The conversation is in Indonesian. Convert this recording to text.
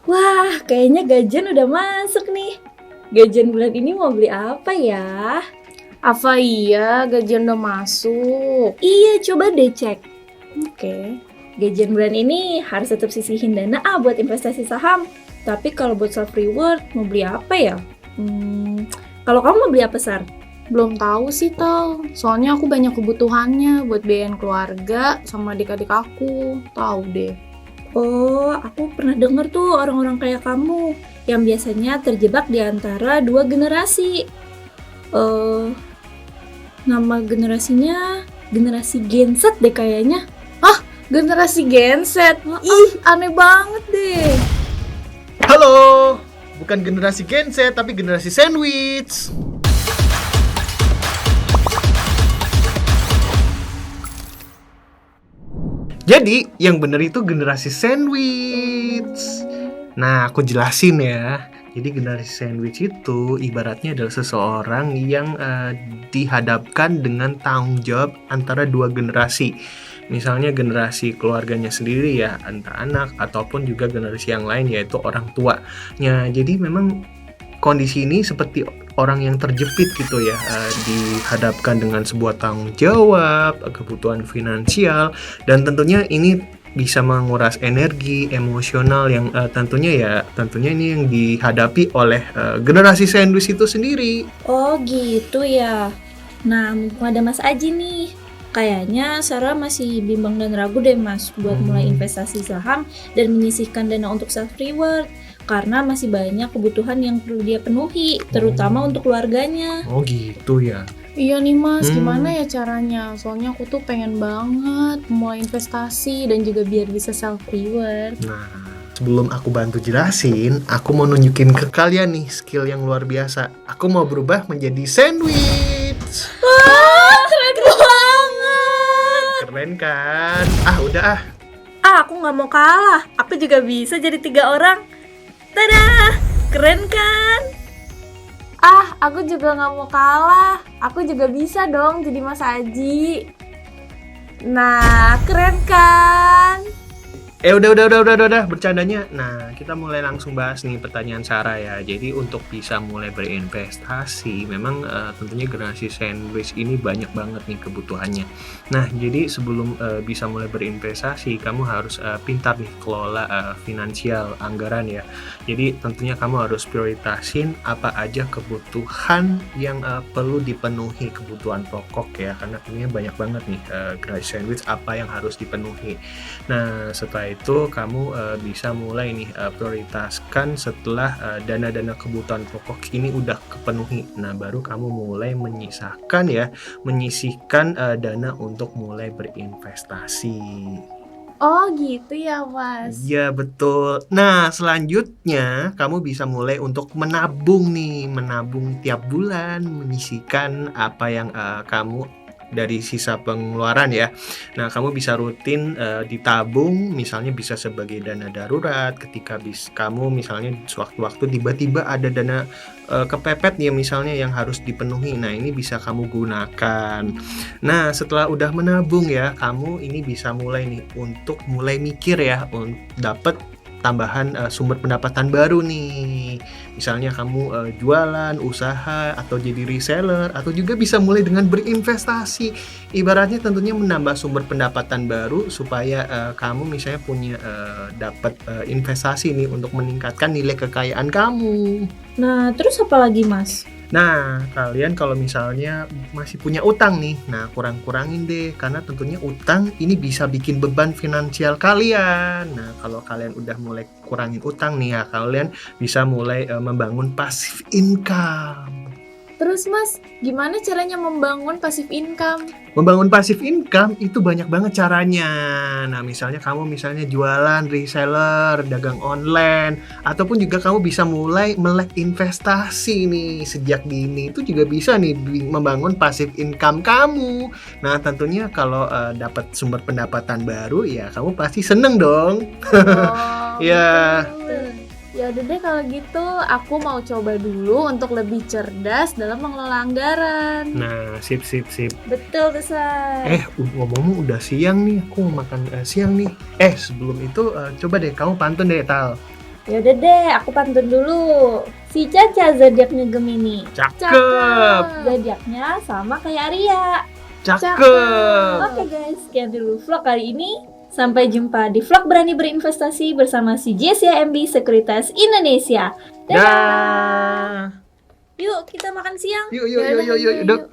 Wah, kayaknya gajian udah masuk nih. Gajian bulan ini mau beli apa ya? Apa iya gajian udah masuk? Iya, coba deh cek. Oke. Gajian bulan ini harus tetap sisihin dana buat investasi saham. Tapi kalau buat self reward mau beli apa ya? Kalau kamu mau beli apa, Sar? Belum tahu sih Tal. Soalnya aku banyak kebutuhannya buat biayain keluarga sama adik-adik aku. Tahu deh. Oh, aku pernah denger tuh orang-orang kayak kamu yang biasanya terjebak di antara dua generasi. Nama generasinya generasi Gen Z deh kayaknya. Generasi Gen Z. Ih, aneh banget deh. Halo, bukan generasi Gen Z tapi generasi sandwich. Jadi yang bener itu generasi sandwich. Nah, aku jelasin ya. Jadi generasi sandwich itu ibaratnya adalah seseorang yang dihadapkan dengan tanggung jawab antara dua generasi. Misalnya generasi keluarganya sendiri ya, entah anak ataupun juga generasi yang lain yaitu orang tuanya. Jadi memang kondisi ini seperti orang yang terjepit gitu ya, dihadapkan dengan sebuah tanggung jawab, kebutuhan finansial, dan tentunya ini bisa menguras energi emosional yang tentunya ini yang dihadapi oleh generasi sandwich itu sendiri. Oh gitu ya. Nah, mumpung ada Mas Aji nih. Kayaknya Sarah masih bimbang dan ragu deh Mas buat mulai investasi saham dan menyisihkan dana untuk self reward. Karena masih banyak kebutuhan yang perlu dia penuhi, terutama untuk keluarganya. Oh gitu ya. Iya nih Mas, gimana ya caranya? Soalnya aku tuh pengen banget mulai investasi dan juga biar bisa self reward. Nah, sebelum aku bantu jelasin, aku mau nunjukin ke kalian nih skill yang luar biasa. Aku mau berubah menjadi sandwich. Wah, keren banget! Keren kan? Udah. Aku nggak mau kalah. Aku juga bisa jadi 3 orang. Tada! Keren kan? Aku juga gak mau kalah. Aku juga bisa dong jadi Mas Aji. Nah, keren kan? Udah bercandanya. Nah, kita mulai langsung bahas nih pertanyaan Sarah ya. Jadi untuk bisa mulai berinvestasi, memang tentunya generasi sandwich ini banyak banget nih kebutuhannya. Nah, jadi sebelum bisa mulai berinvestasi, kamu harus pintar nih kelola finansial anggaran ya. Jadi tentunya kamu harus prioritasin apa aja kebutuhan yang perlu dipenuhi, kebutuhan pokok ya. Karena tentunya banyak banget nih generasi sandwich apa yang harus dipenuhi. Nah, setelah itu kamu bisa mulai nih prioritaskan setelah dana-dana kebutuhan pokok ini udah kepenuhi. Nah, baru kamu mulai menyisihkan dana untuk mulai berinvestasi. Oh gitu ya Mas. Iya betul. Nah, selanjutnya kamu bisa mulai untuk menabung tiap bulan, menyisihkan apa yang kamu dari sisa pengeluaran ya. Nah, kamu bisa rutin ditabung, misalnya bisa sebagai dana darurat ketika kamu misalnya sewaktu-waktu tiba-tiba ada dana kepepet ya misalnya yang harus dipenuhi. Nah, ini bisa kamu gunakan. Nah, setelah udah menabung ya, kamu ini bisa mulai nih untuk mulai mikir ya untuk dapat tambahan sumber pendapatan baru nih. Misalnya kamu jualan, usaha, atau jadi reseller, atau juga bisa mulai dengan berinvestasi. Ibaratnya tentunya menambah sumber pendapatan baru supaya kamu misalnya punya dapat investasi nih untuk meningkatkan nilai kekayaan kamu. Nah, terus apa lagi Mas? Nah, kalian kalau misalnya masih punya utang nih, nah kurang-kurangin deh, karena tentunya utang ini bisa bikin beban finansial kalian. Nah, kalau kalian udah mulai kurangin utang nih ya, kalian bisa mulai membangun passive income. Terus Mas, gimana caranya membangun passive income? Membangun passive income itu banyak banget caranya. Nah, misalnya kamu jualan, reseller, dagang online, ataupun juga kamu bisa mulai melek investasi nih sejak dini. Itu juga bisa nih membangun passive income kamu. Nah, tentunya kalau dapat sumber pendapatan baru ya kamu pasti seneng dong. Oh, Ya. betul. Ya udah deh kalau gitu, aku mau coba dulu untuk lebih cerdas dalam mengelola anggaran. Nah, sip. Betul tuh Sar. Ngomong-ngomong udah siang nih, aku mau makan siang nih. Sebelum itu coba deh kamu pantun deh, Tal. Yaudah deh, aku pantun dulu. Si Caca zodiaknya Gemini. Cakep. Zodiaknya sama kayak Arya. Cakep. Oke guys, sekian dulu vlog kali ini. Sampai jumpa di vlog Berani Berinvestasi bersama si Jessia MB Sekuritas Indonesia. Dah. Yuk kita makan siang. Yuk, Dok.